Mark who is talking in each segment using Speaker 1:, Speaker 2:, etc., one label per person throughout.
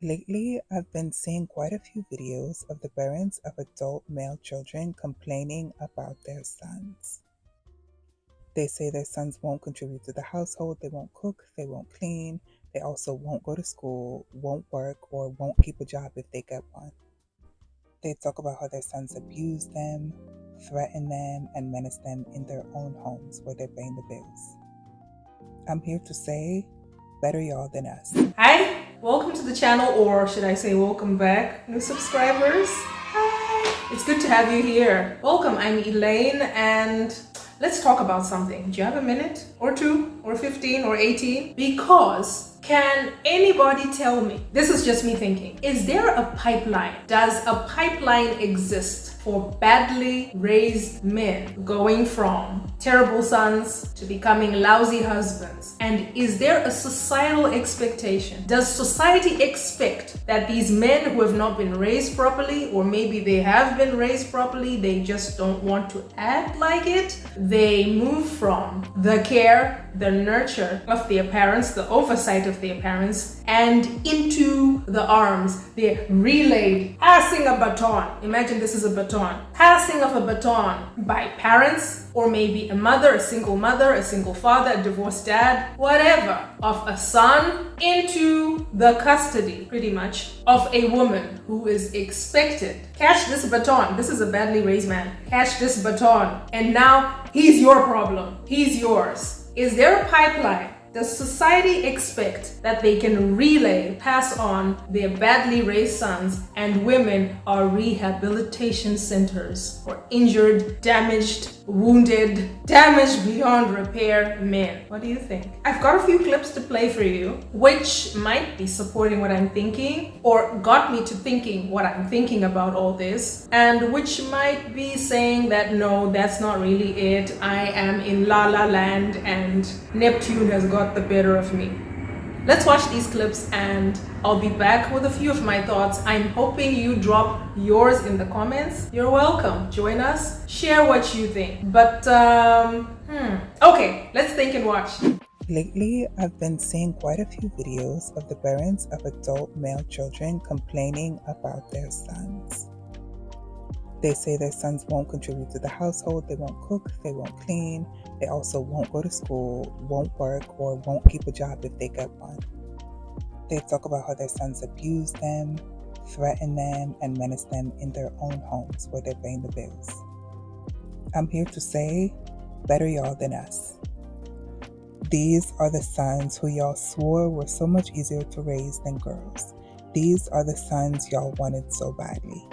Speaker 1: Lately, I've been seeing quite a few videos of the parents of adult male children complaining about their sons. They say their sons won't contribute to the household, they won't cook, they won't clean, they also won't go to school, won't work, or won't keep a job if they get one. They talk about how their sons abuse them, threaten them, and menace them in their own homes where they're paying the bills. I'm here to say, better y'all than us.
Speaker 2: Hi, welcome to the channel, or should I say welcome back, new subscribers. Hi, it's good to have you here. Welcome, I'm Elaine, and let's talk about something. Do you have a minute or two or 15 or 18? Because can anybody tell me, this is just me thinking, is there a pipeline? Does a pipeline exist for badly raised men going from terrible sons to becoming lousy husbands? And is there a societal expectation? Does society expect that these men who have not been raised properly, or maybe they have been raised properly, they just don't want to act like it, they move from the care, the nurture of their parents, the oversight of their parents, and into the arms, they're relayed, passing a baton. Imagine this is a baton. Passing of a baton by parents, or maybe a mother, a single father, a divorced dad, whatever, of a son into the custody, pretty much, of a woman who is expected. Catch this baton. This is a badly raised man. Catch this baton. And now he's your problem. He's yours. Is there a pipeline? Does society expect that they can relay, pass on their badly raised sons, and women are rehabilitation centers for injured, damaged, wounded, damaged beyond repair men? What do you think? I've got a few clips to play for you, which might be supporting what I'm thinking, or got me to thinking what I'm thinking about all this, and which might be saying that no, that's not really it. I am in La La Land and Neptune has got the better of me. Let's watch these clips and I'll be back with a few of my thoughts. I'm hoping you drop yours in the comments. You're welcome. Join us. Share what you think. But, okay, let's think and watch.
Speaker 1: Lately, I've been seeing quite a few videos of the parents of adult male children complaining about their sons. They say their sons won't contribute to the household, they won't cook, they won't clean, they also won't go to school, won't work, or won't keep a job if they get one. They talk about how their sons abuse them, threaten them, and menace them in their own homes where they're paying the bills. I'm here to say, better y'all than us. These are the sons who y'all swore were so much easier to raise than girls. These are the sons y'all wanted so badly.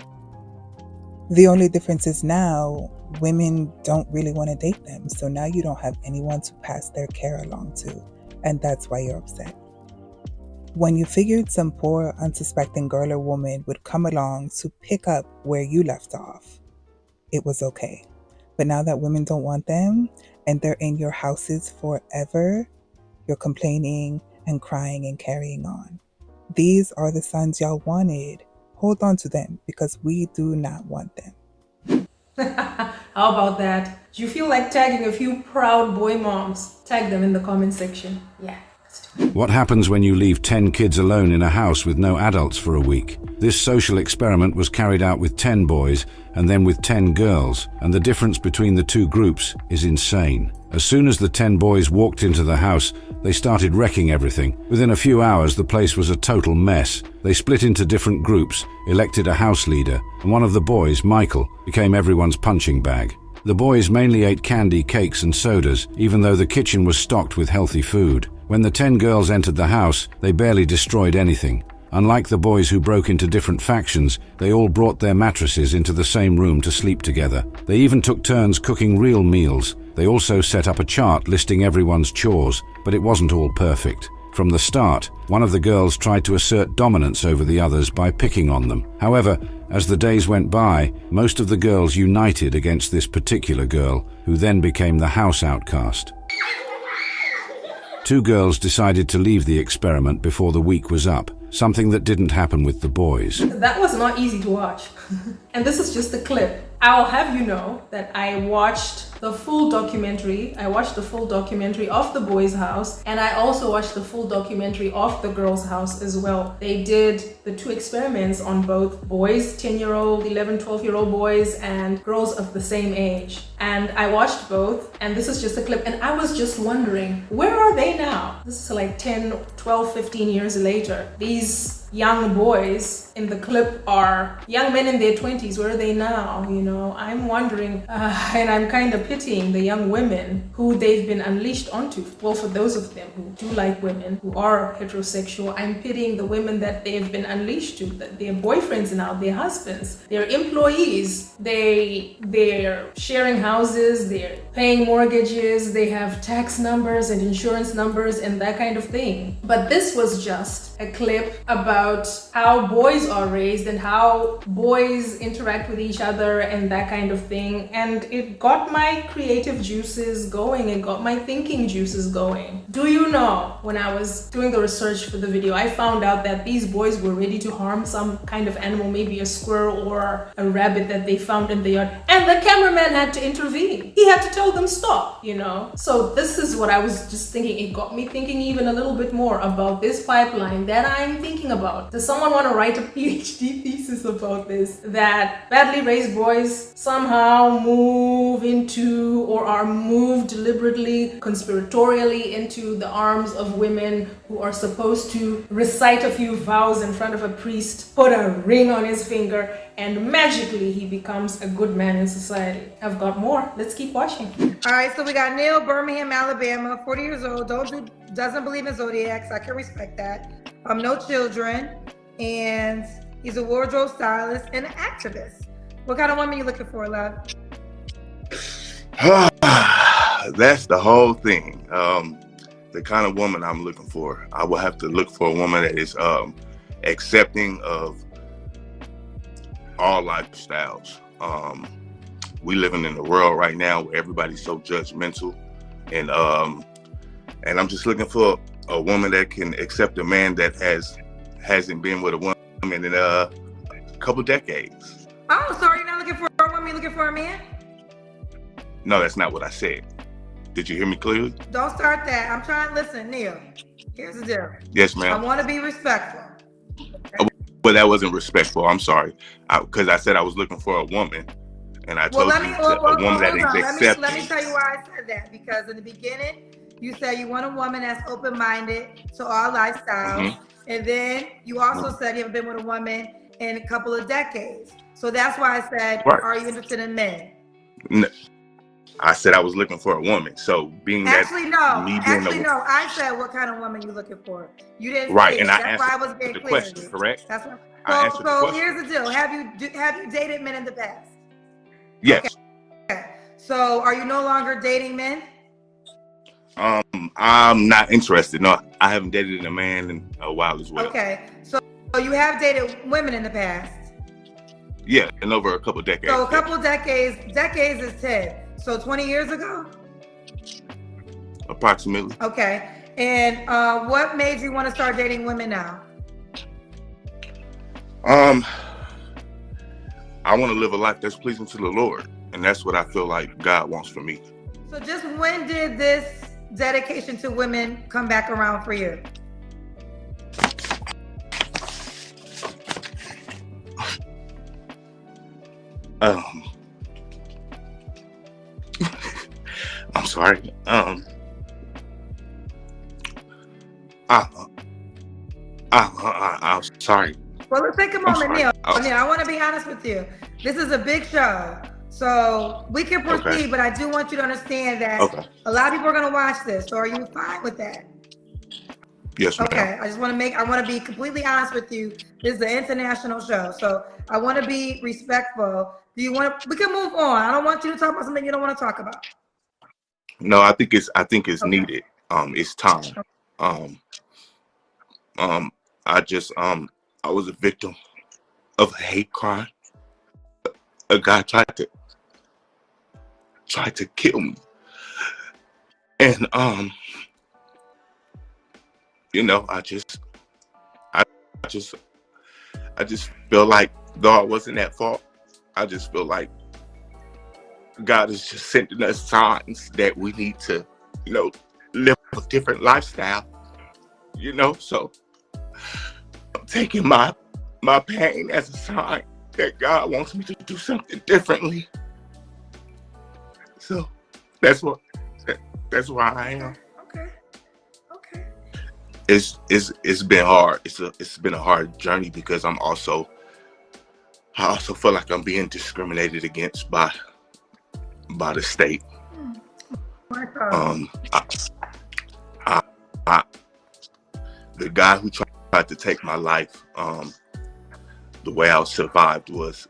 Speaker 1: The only difference is now women don't really want to date them, so now you don't have anyone to pass their care along to, and that's why you're upset. When you figured some poor, unsuspecting girl or woman would come along to pick up where you left off, it was okay. But now that women don't want them, and they're in your houses forever, you're complaining and crying and carrying on. These are the sons y'all wanted. Hold on to them because we do not want them.
Speaker 2: How about that? Do you feel like tagging a few proud boy moms? Tag them in the comment section. Yeah.
Speaker 3: What happens when you leave 10 kids alone in a house with no adults for a week? This social experiment was carried out with 10 boys and then with 10 girls, and the difference between the two groups is insane. As soon as the 10 boys walked into the house, they started wrecking everything. Within a few hours, the place was a total mess. They split into different groups, elected a house leader, and one of the boys, Michael, became everyone's punching bag. The boys mainly ate candy, cakes, and sodas, even though the kitchen was stocked with healthy food. When the 10 girls entered the house, they barely destroyed anything. Unlike the boys who broke into different factions, they all brought their mattresses into the same room to sleep together. They even took turns cooking real meals. They also set up a chart listing everyone's chores, but it wasn't all perfect. From the start, one of the girls tried to assert dominance over the others by picking on them. However, as the days went by, most of the girls united against this particular girl, who then became the house outcast. 2 girls decided to leave the experiment before the week was up, something that didn't happen with the boys.
Speaker 2: That was not easy to watch. And this is just a clip. I'll have you know that I watched the full documentary. I watched the full documentary of the boys' house, and I also watched the full documentary of the girls' house as well. They did the two experiments on both boys, 10-year-old, 11, 12-year-old boys, and girls of the same age. And I watched both, and this is just a clip, and I was just wondering, where are they now? This is like 10, 12, 15 years later. These young boys in the clip are young men in their 20s. Where are they now? You know, I'm wondering, and I'm kind of pitying the young women who they've been unleashed onto. Well, for those of them who do like women, who are heterosexual, I'm pitying the women that they've been unleashed to, that their boyfriends now, their husbands, their employees, they're sharing houses, they're paying mortgages, they have tax numbers and insurance numbers and that kind of thing. But this was just a clip about how boys are raised and how boys interact with each other and that kind of thing. And it got my creative juices going, it got my thinking juices going. Do you know, when I was doing the research for the video, I found out that these boys were ready to harm some kind of animal, maybe a squirrel or a rabbit that they found in the yard. And the cameraman had to intervene. He had to tell them stop, you know? So this is what I was just thinking. It got me thinking even a little bit more about this pipeline that I'm thinking about. Does someone want to write a PhD thesis about this? That badly raised boys somehow move into or are moved deliberately, conspiratorially into the arms of women who are supposed to recite a few vows in front of a priest, put a ring on his finger, and magically he becomes a good man in society. I've got more. Let's keep watching.
Speaker 4: All right, so we got Neil, Birmingham, Alabama, 40 years old, doesn't believe in zodiacs. I can respect that. No children, and he's a wardrobe stylist and an activist. What kind of woman are you looking for, love?
Speaker 5: That's the whole thing. The kind of woman I'm looking for, I will have to look for a woman that is accepting of all lifestyles. We living in a world right now where everybody's so judgmental, and I'm just looking for a woman that can accept a man that hasn't been with a woman in a couple decades.
Speaker 4: Oh, so you're not looking for a woman, you're looking for a man?
Speaker 5: No, that's not what I said. Did you hear me clearly?
Speaker 4: Don't start that. I'm trying to listen, Neil. Here's the deal.
Speaker 5: Yes,
Speaker 4: I
Speaker 5: ma'am.
Speaker 4: want to be respectful.
Speaker 5: Well, that wasn't respectful. I'm sorry. Because I said I was looking for a woman, and I told you a woman that is accepting.
Speaker 4: Let me tell you why I said that. Because in the beginning, you said you want a woman that's open-minded to all lifestyles. And then you also said you haven't been with a woman in a couple of decades. So that's why I said,
Speaker 5: right.
Speaker 4: Are you interested in men?
Speaker 5: No. I said I was looking for a woman. So being
Speaker 4: actually,
Speaker 5: that
Speaker 4: no. I said what kind of woman you looking for. You didn't
Speaker 5: right,
Speaker 4: say
Speaker 5: and
Speaker 4: it.
Speaker 5: I
Speaker 4: That's
Speaker 5: answered
Speaker 4: why I was being
Speaker 5: the
Speaker 4: clear.
Speaker 5: question, correct?
Speaker 4: That's what.
Speaker 5: I answered the
Speaker 4: So
Speaker 5: question.
Speaker 4: here's the deal. Have you dated men in the past?
Speaker 5: Yes.
Speaker 4: Okay. So are you no longer dating men?
Speaker 5: I'm not interested. No, I haven't dated a man in a while as well.
Speaker 4: Okay. So you have dated women in the past?
Speaker 5: Yeah, and over a couple of decades.
Speaker 4: So a couple of decades is 10. So 20 years ago?
Speaker 5: Approximately.
Speaker 4: Okay. And what made you want to start dating women now?
Speaker 5: I want to live a life that's pleasing to the Lord, and that's what I feel like God wants for me.
Speaker 4: So just when did this dedication to women come back around for you?
Speaker 5: I'm sorry. I'm sorry.
Speaker 4: Well, let's take a moment, Neil. Neil, I want to be honest with you. This is a big show, so we can proceed, okay. But I do want you to understand that a lot of people are going to watch this. So are you fine with that?
Speaker 5: Yes, ma'am.
Speaker 4: Okay. I want to be completely honest with you. This is an international show, so I want to be respectful. We can move on. I don't want you to talk about something you don't want to talk about.
Speaker 5: No, I think it's needed. It's time. I was a victim of a hate crime. A guy tried to kill me. And I just feel like though I wasn't at fault, I just feel like God is just sending us signs that we need to, live a different lifestyle, So I'm taking my pain as a sign that God wants me to do something differently. So that's where I am.
Speaker 4: Okay.
Speaker 5: It's been hard. It's been a hard journey because I also feel like I'm being discriminated against by the state. I, I, the guy who tried to take my life, the way I survived was,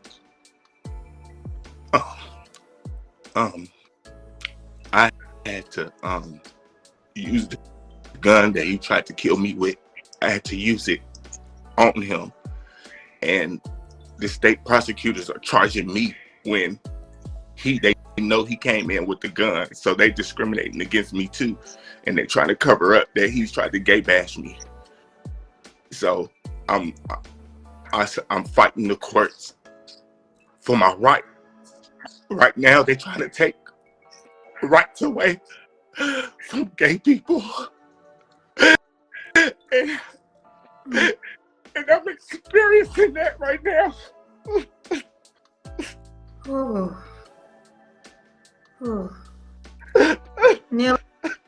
Speaker 5: I had to use the gun that he tried to kill me with. I had to use it on him, and the state prosecutors are charging me when they know he came in with the gun, so they discriminating against me too, and they trying to cover up that he's tried to gay bash me. So I'm fighting the courts for my right. Right now, they're trying to take rights away from gay people, and I'm experiencing that right now.
Speaker 4: Neil,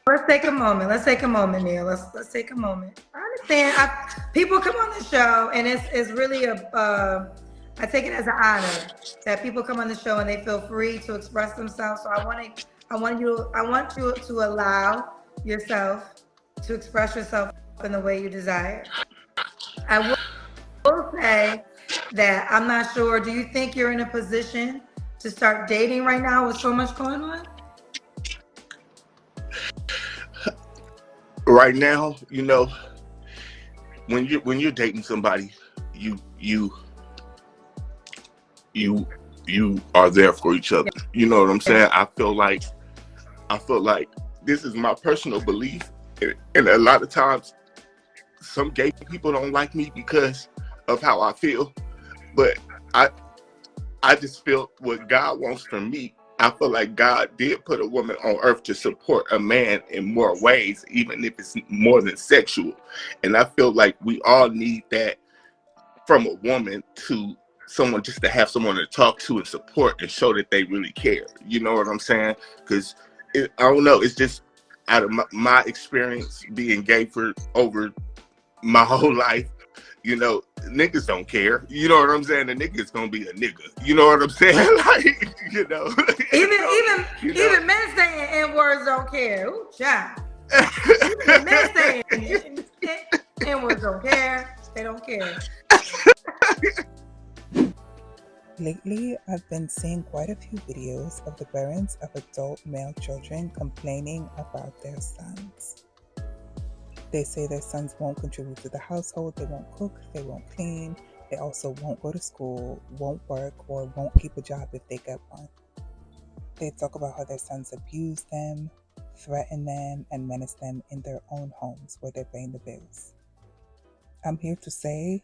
Speaker 4: let's take a moment. Neil. Let's take a moment. I understand. People come on the show, and it's really I take it as an honor that people come on the show and they feel free to express themselves. So I want you to allow yourself to express yourself in the way you desire. I will say that I'm not sure. Do you think you're in a position to start dating right now with so much going on?
Speaker 5: Right now, when you're dating somebody, you are there for each other. You know what I'm saying? I feel like this is my personal belief, and a lot of times some gay people don't like me because of how I feel, but I just feel what God wants from me. I feel like God did put a woman on earth to support a man in more ways, even if it's more than sexual. And I feel like we all need that from a woman, to someone, just to have someone to talk to and support and show that they really care. You know what I'm saying? Because I don't know, it's just out of my experience being gay for over my whole life, niggas don't care. You know what I'm saying? The nigga's gonna be a nigga. You know what I'm saying? Like,
Speaker 4: Even men saying N-words don't care. Ooh, child. Even men saying N-words don't care. They don't care.
Speaker 1: Lately, I've been seeing quite a few videos of the parents of adult male children complaining about their sons. They say their sons won't contribute to the household, they won't cook, they won't clean, they also won't go to school, won't work, or won't keep a job if they get one. They talk about how their sons abuse them, threaten them, and menace them in their own homes where they're paying the bills. I'm here to say,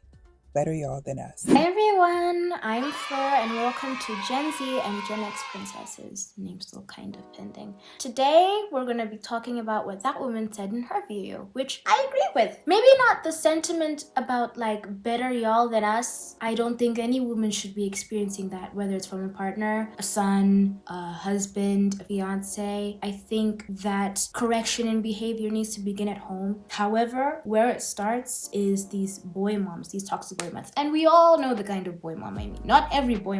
Speaker 1: better y'all than us.
Speaker 6: Hi everyone, I'm Fleur and welcome to Gen Z and Gen X Princesses. Name's still kind of pending. Today we're going to be talking about what that woman said in her video, which I agree with. Maybe not the sentiment about like better y'all than us. I don't think any woman should be experiencing that, whether it's from a partner, a son, a husband, a fiance. I think that correction in behavior needs to begin at home. However, where it starts is these boy moms, these toxic boy moms. And we all know the kind of boy mom I mean. Not every boy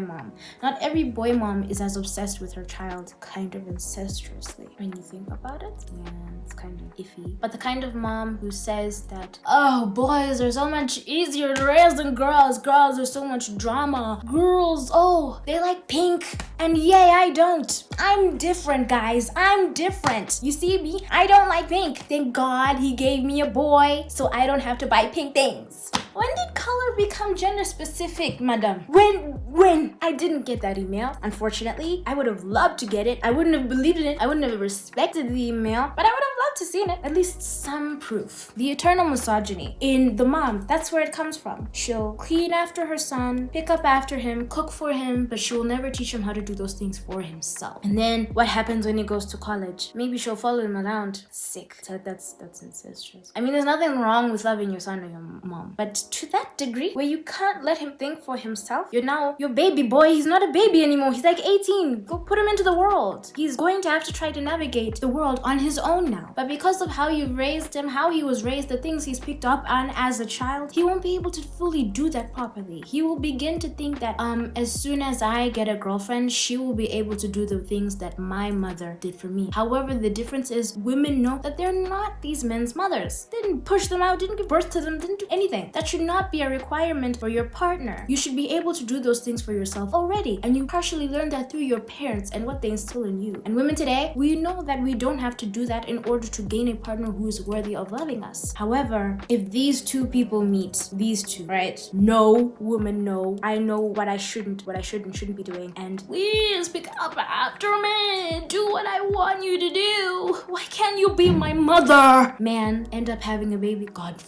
Speaker 6: mom is as obsessed with her child kind of incestuously. When you think about it, yeah, it's kind of iffy. But the kind of mom who says that, oh, boys are so much easier to raise than girls. Girls are so much drama. Girls, oh, they like pink. And yay, I don't. I'm different, guys. I'm different. You see me? I don't like pink. Thank God he gave me a boy so I don't have to buy pink things. When did color become gender specific, madam? When? I didn't get that email, unfortunately. I would have loved to get it. I wouldn't have believed in it. I wouldn't have respected the email, but I would have loved love to see it. At least some proof. The eternal misogyny in the mom, that's where it comes from. She'll clean after her son, pick up after him, cook for him, but she will never teach him how to do those things for himself. And then what happens when he goes to college? Maybe she'll follow him around. Sick. That's incestuous. I mean, there's nothing wrong with loving your son or your mom, but to that degree where you can't let him think for himself, you're now your baby boy. He's not a baby anymore. He's like 18. Go put him into the world. He's going to have to try to navigate the world on his own now. But because of how you raised him, how he was raised, the things he's picked up on as a child, he won't be able to fully do that properly. He will begin to think that as soon as I get a girlfriend, she will be able to do the things that my mother did for me. However, the difference is women know that they're not these men's mothers. Didn't push them out, didn't give birth to them, didn't do anything. That should not be a requirement for your partner. You should be able to do those things for yourself already, and you partially learn that through your parents and what they instill in you. And women today, we know that we don't have to do that in order to gain a partner who is worthy of loving us. However, if these two people meet, these two, right? No, woman, no. I know what I shouldn't shouldn't be doing. And please pick up after me. Do what I want you to do. Why can't you be my mother? Man, end up having a baby. God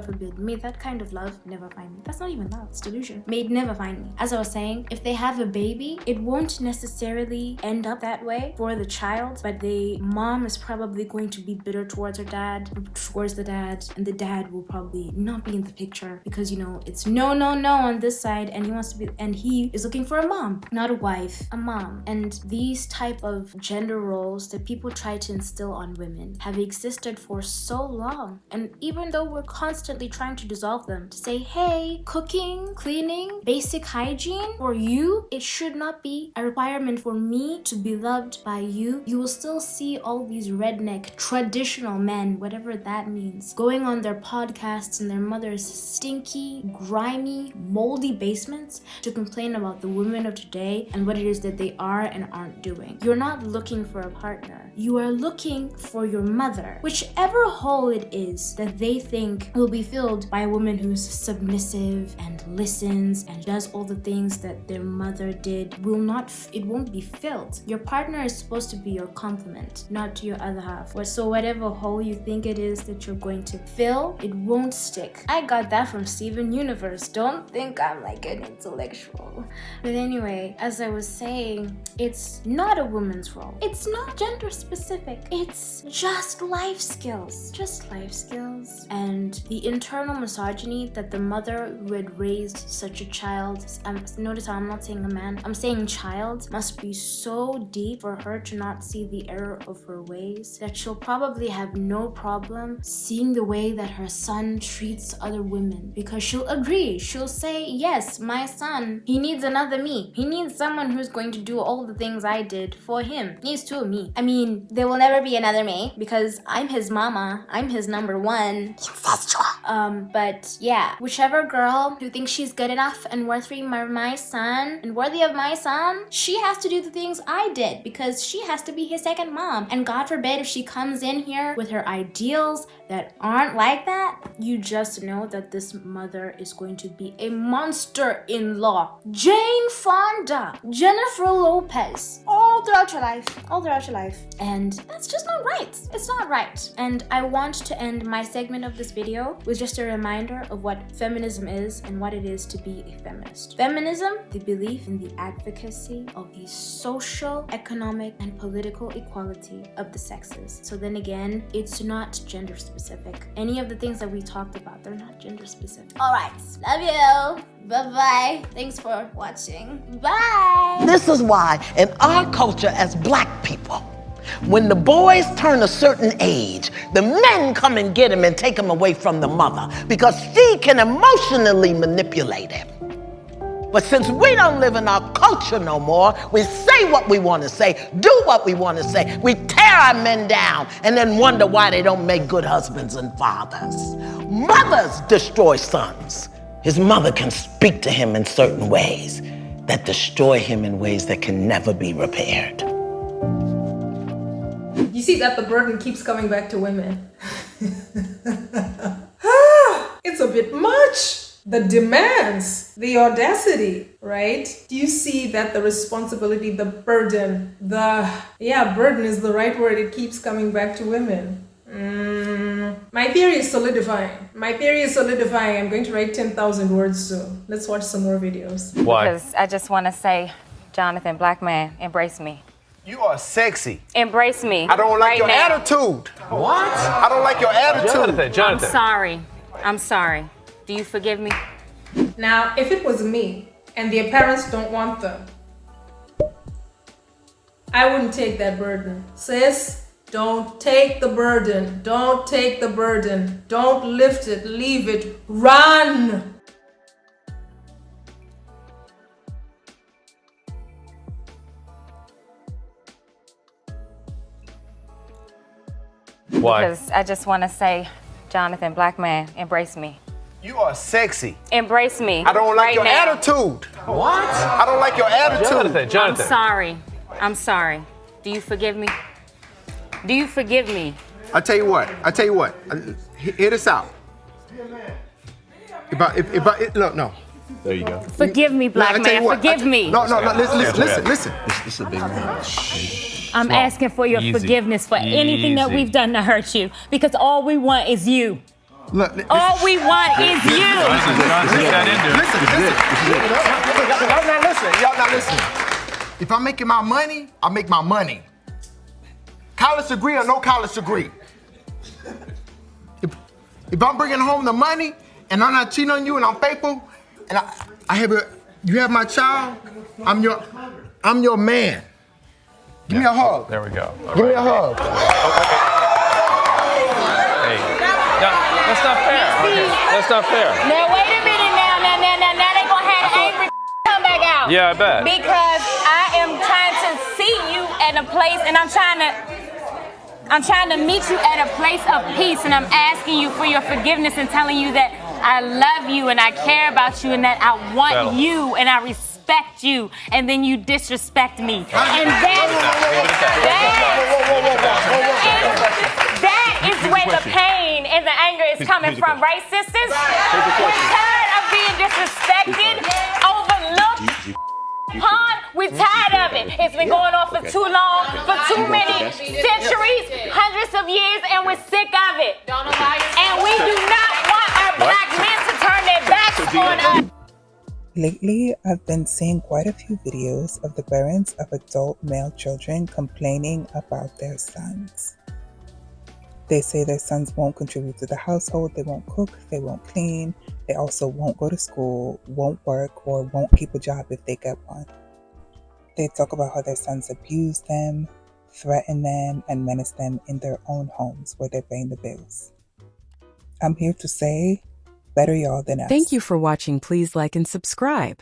Speaker 6: forbid. May that kind of love never find me. That's not even love, it's delusion. May it never find me. As I was saying, if they have a baby, it won't necessarily end up that way for the child, but the mom is probably going to be bitter towards the dad, and the dad will probably not be in the picture because, you know, it's no on this side, and he is looking for a mom, not a wife, a mom. And these type of gender roles that people try to instill on women have existed for so long, and even though we're constantly trying to dissolve them, to say, hey, cooking, cleaning, basic hygiene for you, it should not be a requirement for me to be loved by you. You will still see all these redneck traditional men, whatever that means, going on their podcasts in their mother's stinky, grimy, moldy basements to complain about the women of today and what it is that they are and aren't doing. You're not looking for a partner. You are looking for your mother. Whichever hole it is that they think will be filled by a woman who's submissive and listens and does all the things that their mother did, it won't be filled. Your partner is supposed to be your complement, not your other half. So whatever hole you think it is that you're going to fill, it won't stick. I got that from Steven Universe. Don't think I'm like an intellectual. But anyway, as I was saying, it's not a woman's role. It's not gender specific. It's just life skills. And the internal misogyny that the mother who had raised such a child, notice how I'm not saying a man, I'm saying child, must be so deep for her to not see the error of her ways that she'll probably have no problem seeing the way that her son treats other women, because she'll agree. She'll say, yes, my son, he needs another me. He needs someone who's going to do all the things I did for him. He needs two of me. I mean, there will never be another me because I'm his mama. I'm his number one. But yeah, whichever girl who thinks she's good enough and worthy of my son, she has to do the things I did because she has to be his second mom. And God forbid if she comes in here with her ideals that aren't like that, you just know that this mother is going to be a monster-in-law. Jane Fonda, Jennifer Lopez, all throughout your life. And that's just not right. It's not right. And I want to end my segment of this video with just a reminder of what feminism is and what it is to be a feminist. Feminism, the belief in the advocacy of the social, economic, and political equality of the sexes. So then again, it's not gender specific. Any of the things that we talked about, they're not gender specific. All right, love you. Bye-bye. Thanks for watching. Bye.
Speaker 7: This is why in our culture as Black people, when the boys turn a certain age, the men come and get him and take him away from the mother because she can emotionally manipulate him. But since we don't live in our culture no more, we say what we want to say, do what we want to say. We tear our men down and then wonder why they don't make good husbands and fathers. Mothers destroy sons. His mother can speak to him in certain ways that destroy him in ways that can never be repaired.
Speaker 2: You see that the burden keeps coming back to women. It's a bit much. the demands, the audacity, right? Do you see that the responsibility, the burden, burden is the right word. It keeps coming back to women. My theory is solidifying. I'm going to write 10,000 words soon. Let's watch some more videos.
Speaker 8: Why?
Speaker 9: Because I just want to say, Jonathan, black man, embrace me.
Speaker 8: You are sexy.
Speaker 9: Embrace me.
Speaker 8: I don't like
Speaker 9: right
Speaker 8: your
Speaker 9: now.
Speaker 8: attitude. What? I don't like your attitude.
Speaker 9: Jonathan. I'm sorry. Do you forgive me?
Speaker 2: Now, if it was me and their parents don't want them, I wouldn't take that burden. Sis, don't take the burden. Don't take the burden. Don't lift it. Leave it. Run.
Speaker 8: Why?
Speaker 9: Because I just want to say, Jonathan, black man, embrace me.
Speaker 8: You are sexy.
Speaker 9: Embrace me.
Speaker 8: I don't like
Speaker 9: right
Speaker 8: your
Speaker 9: now.
Speaker 8: attitude. What? I don't like your attitude.
Speaker 9: Jonathan. I'm sorry. Do you forgive me? Do you forgive me?
Speaker 10: I tell you what. Hear this out. Look, no.
Speaker 8: There you go.
Speaker 9: Forgive me, black man. Forgive me.
Speaker 10: No, listen.
Speaker 11: This is a big man.
Speaker 12: I'm asking for your forgiveness for anything that we've done to hurt you, because all we want is you.
Speaker 10: Look,
Speaker 12: all we want is you.
Speaker 10: Listen. Y'all not listening. If I'm making my money, I make my money. College degree or no college degree. If I'm bringing home the money and I'm not cheating on you and I'm faithful and you have my child, I'm your man. Give me a hug.
Speaker 8: There we go.
Speaker 10: Give me a hug.
Speaker 8: Hey, that's not fair. That's not fair.
Speaker 12: Now wait a minute now they gonna have angry come back out.
Speaker 8: Yeah, I bet.
Speaker 12: Because I am trying to see you at a place and I'm trying to meet you at a place of peace, and I'm asking you for your forgiveness and telling you that I love you and I care about you and that I want you and I respect you, and then you disrespect me. And that is where the pain and the anger is coming from, right, sisters? We're tired of being disrespected, overlooked. We're tired of it. It's been going on for too long, for too many centuries, hundreds of years, and we're sick of it. And we do not want our black men to turn their backs on us.
Speaker 1: Lately, I've been seeing quite a few videos of the parents of adult male children complaining about their sons. They say their sons won't contribute to the household, they won't cook, they won't clean, they also won't go to school, won't work, or won't keep a job if they get one. They talk about how their sons abuse them, threaten them, and menace them in their own homes where they're paying the bills. I'm here to say, better y'all than us.
Speaker 13: Thank you for watching. Please like and subscribe.